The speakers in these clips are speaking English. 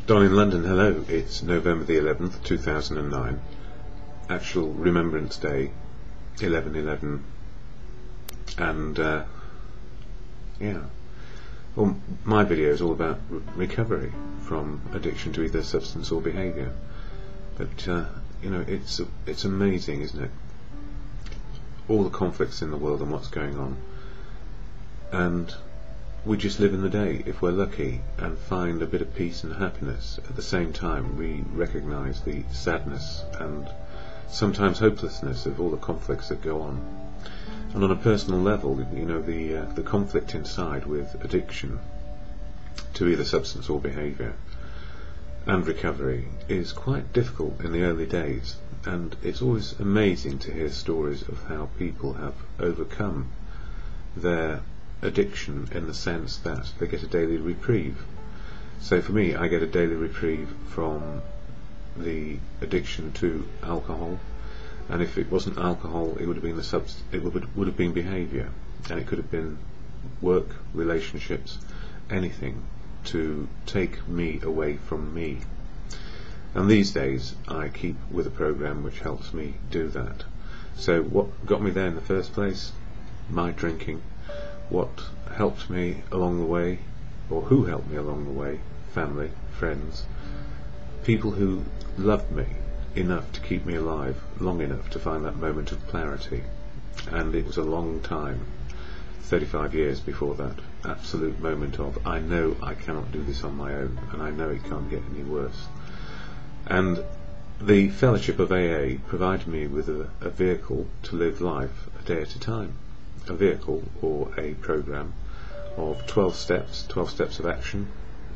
Don in London, hello. It's November the 11th, 2009. Actual Remembrance Day, 11/11. And, yeah. Well, my video is all about recovery from addiction to either substance or behaviour. But, you know, it's amazing, isn't it? All the conflicts in the world and what's going on. And we just live in the day, if we're lucky, and find a bit of peace and happiness. At the same time, we recognise the sadness and sometimes hopelessness of all the conflicts that go on. And on a personal level, you know, the conflict inside with addiction to either substance or behaviour and recovery is quite difficult in the early days. And it's always amazing to hear stories of how people have overcome their addiction in the sense that they get a daily reprieve. So for me, I get a daily reprieve from the addiction to alcohol, and if it wasn't alcohol, it would have been it would have been behaviour, and it could have been work, relationships, anything to take me away from me. And these days I keep with a program which helps me do that. So what got me there in the first place? My drinking. What helped me along the way, or who helped me along the way? Family, friends, people who loved me enough to keep me alive long enough to find that moment of clarity. And it was a long time, 35 years before that absolute moment of, I know I cannot do this on my own, and I know it can't get any worse. And the fellowship of AA provided me with a vehicle to live life a day at a time. A vehicle or a program of 12 steps of action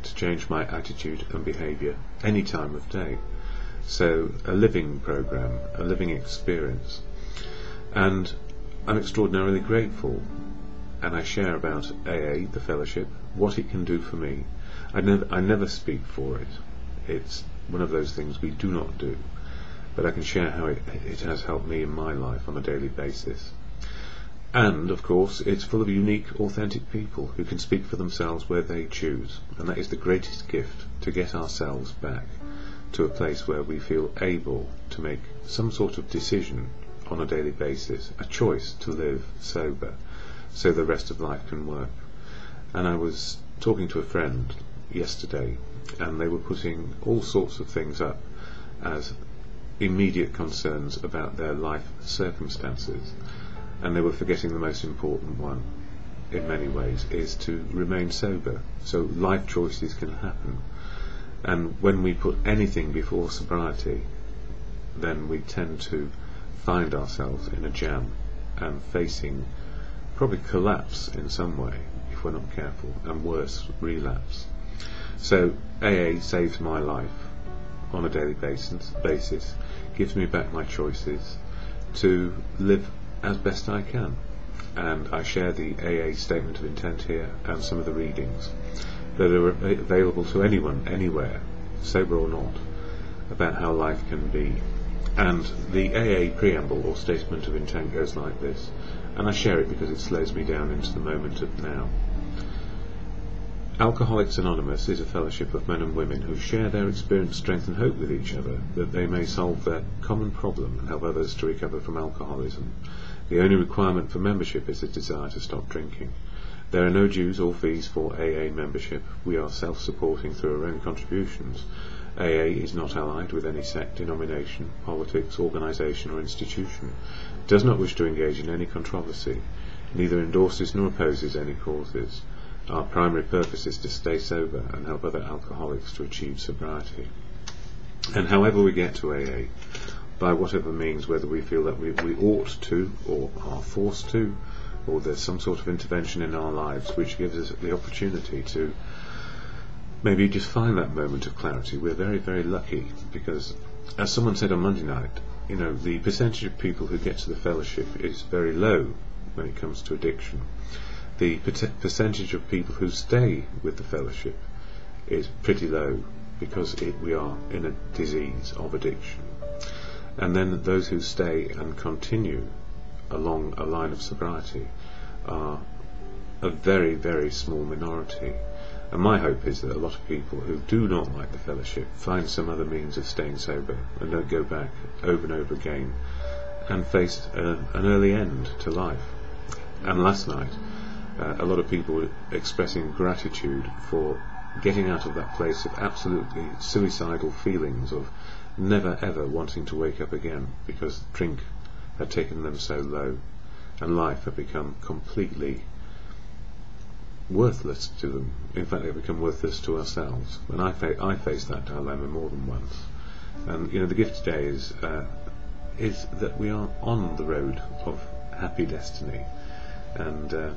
to change my attitude and behaviour any time of day. So a living program, a living experience. And I'm extraordinarily grateful, and I share about AA, the fellowship, what it can do for me. I never speak for it. It's one of those things we do not do, but I can share how it has helped me in my life on a daily basis. And, of course, it's full of unique, authentic people who can speak for themselves where they choose. And that is the greatest gift, to get ourselves back to a place where we feel able to make some sort of decision on a daily basis, a choice to live sober, so the rest of life can work. And I was talking to a friend yesterday, and they were putting all sorts of things up as immediate concerns about their life circumstances. And they were forgetting the most important one, in many ways, is to remain sober, so life choices can happen. And when we put anything before sobriety, then we tend to find ourselves in a jam and facing probably collapse in some way, if we're not careful, and worse, relapse. So AA saves my life on a daily basis, gives me back my choices to live as best I can. And I share the AA statement of intent here and some of the readings that are available to anyone, anywhere, sober or not, about how life can be. And the AA preamble or statement of intent goes like this, and I share it because it slows me down into the moment of now. Alcoholics Anonymous is a fellowship of men and women who share their experience, strength and hope with each other, that they may solve their common problem and help others to recover from alcoholism. The only requirement for membership is a desire to stop drinking. There are no dues or fees for AA membership. We are self-supporting through our own contributions. AA is not allied with any sect, denomination, politics, organisation or institution, does not wish to engage in any controversy, neither endorses nor opposes any causes. Our primary purpose is to stay sober and help other alcoholics to achieve sobriety. And however we get to AA, by whatever means, whether we feel that we ought to, or are forced to, or there's some sort of intervention in our lives which gives us the opportunity to maybe just find that moment of clarity, we're very, very lucky, because as someone said on Monday night, you know, the percentage of people who get to the fellowship is very low when it comes to addiction. The percentage of people who stay with the fellowship is pretty low, because we are in a disease of addiction. And then those who stay and continue along a line of sobriety are a very, very small minority. And my hope is that a lot of people who do not like the fellowship find some other means of staying sober and don't go back over and over again and face an early end to life. And last night, a lot of people were expressing gratitude for getting out of that place of absolutely suicidal feelings of never ever wanting to wake up again, because drink had taken them so low and life had become completely worthless to them. In fact, they've become worthless to ourselves. And I faced that dilemma more than once. And the gift today is that we are on the road of happy destiny. And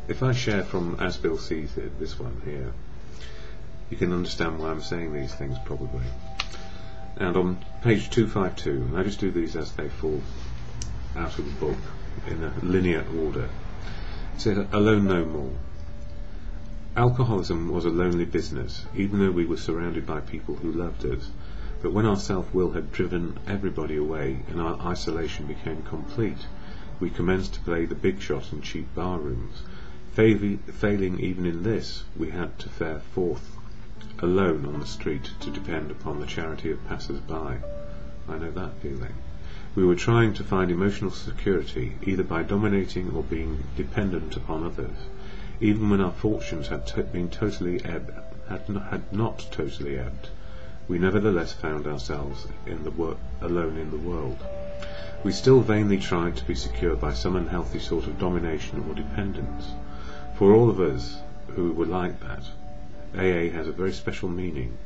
if I share from As Bill Sees It, this one here, you can understand why I'm saying these things probably. And on page 252, and I just do these as they fall out of the book in a linear order. It says, "Alone no more. Alcoholism was a lonely business, even though we were surrounded by people who loved us. But when our self-will had driven everybody away and our isolation became complete, we commenced to play the big shot in cheap bar rooms. Failing even in this, we had to fare forth alone on the street to depend upon the charity of passers-by." I know that feeling. "We were trying to find emotional security either by dominating or being dependent upon others. Even when our fortunes had not totally ebbed, we nevertheless found ourselves alone in the world. We still vainly tried to be secure by some unhealthy sort of domination or dependence. For all of us who were like that, AA has a very special meaning.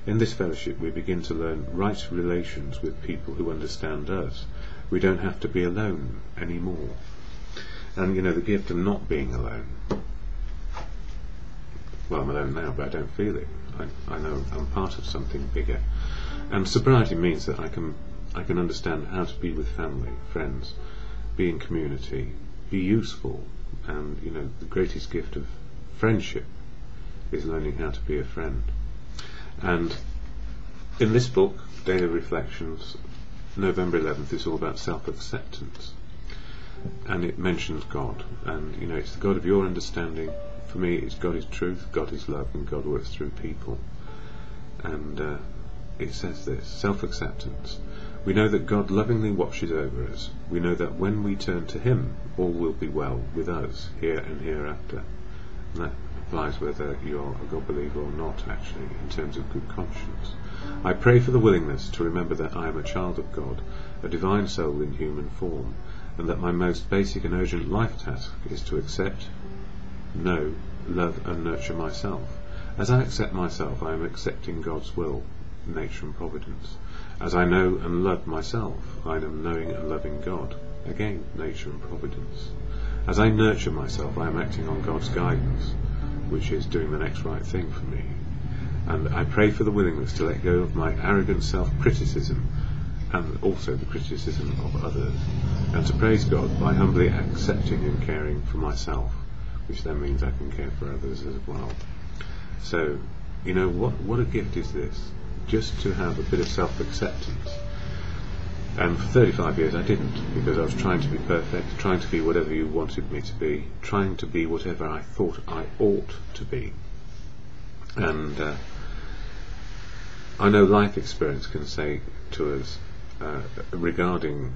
In this fellowship we begin to learn right relations with people who understand us. We don't have to be alone anymore." And the gift of not being alone. Well, I'm alone now, but I don't feel it. I know I'm part of something bigger. And sobriety means that I can understand how to be with family, friends, be in community, be useful. And the greatest gift of friendship is learning how to be a friend. And in this book, Daily Reflections, November 11th, is all about self-acceptance. And it mentions God. And it's the God of your understanding. For me, it's God is truth, God is love, and God works through people. And it says this: self-acceptance. We know that God lovingly watches over us. We know that when we turn to Him, all will be well with us, here and hereafter. And that applies whether you're a God believer or not, actually, in terms of good conscience. I pray for the willingness to remember that I am a child of God, a divine soul in human form, and that my most basic and urgent life task is to accept, know, love and nurture myself. As I accept myself, I am accepting God's will, nature and providence. As I know and love myself, I am knowing and loving God, again, nature and providence. As I nurture myself, I am acting on God's guidance, which is doing the next right thing for me. And I pray for the willingness to let go of my arrogant self-criticism and also the criticism of others, and to praise God by humbly accepting and caring for myself, which then means I can care for others as well. So, what a gift is this? Just to have a bit of self-acceptance. And for 35 years I didn't, because I was trying to be perfect, trying to be whatever you wanted me to be, trying to be whatever I thought I ought to be. And I know life experience can say to us, regarding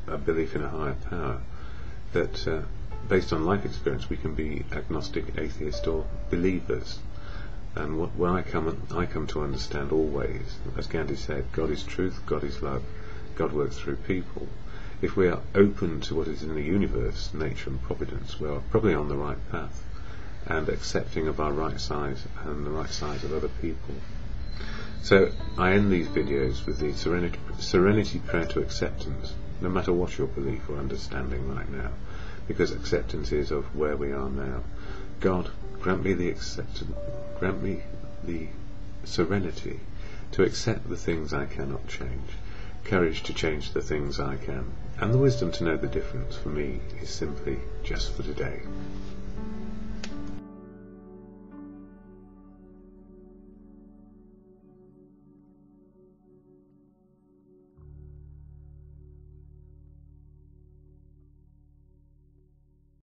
a belief in a higher power, that based on life experience we can be agnostic, atheist or believers. And what I come to understand always, as Gandhi said, God is truth, God is love, God works through people. If we are open to what is in the universe, nature and providence, we are probably on the right path and accepting of our right size and the right size of other people. So I end these videos with the serenity prayer to acceptance, no matter what your belief or understanding right now, because acceptance is of where we are now. God, grant me the acceptance, grant me the serenity to accept the things I cannot change, courage to change the things I can, and the wisdom to know the difference for me is simply just for today.